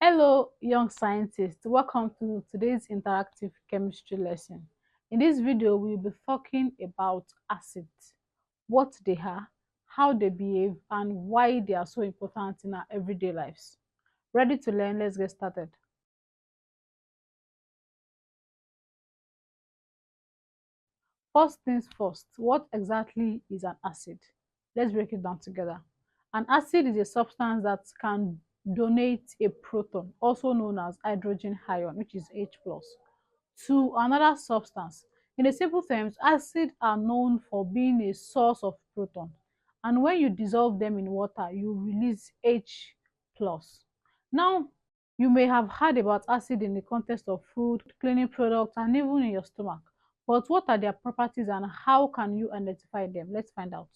Hello, young scientists. Welcome to today's interactive chemistry lesson. In this video, we'll be talking about acids, what they are, how they behave, and why they are so important in our everyday lives. Ready to learn? Let's get started. First things first, what exactly is an acid? Let's break it down together. An acid is a substance that can donate a proton, also known as hydrogen ion, which is H plus, to another substance. In the simple terms, acids are known for being a source of proton, and when you dissolve them in water, you release H plus. Now, you may have heard about acid in the context of food, cleaning products, and even in your stomach. But what are their properties and how can you identify them? Let's find out.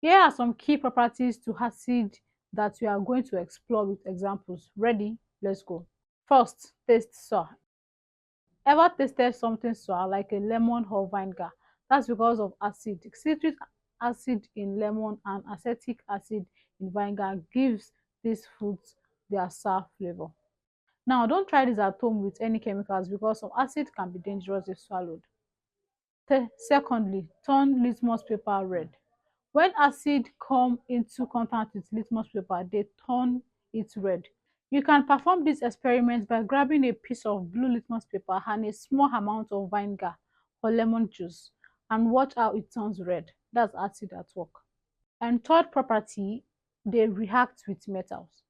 Here are some key properties to acid that we are going to explore with examples. Ready? Let's go. First, taste sour. Ever tasted something sour like a lemon or vinegar? That's because of acid. Citric acid in lemon and acetic acid in vinegar gives these foods their sour flavor. Now, don't try this at home with any chemicals because some acid can be dangerous if swallowed. Secondly, turn litmus paper red. When acid come into contact with litmus paper, they turn it red. You can perform this experiment by grabbing a piece of blue litmus paper and a small amount of vinegar or lemon juice and watch how it turns red. That's acid at work. And third property, they react with metals.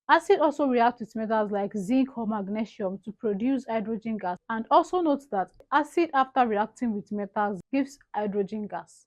Acid also reacts with metals like zinc or magnesium to produce hydrogen gas. And also note that acid after reacting with metals gives hydrogen gas.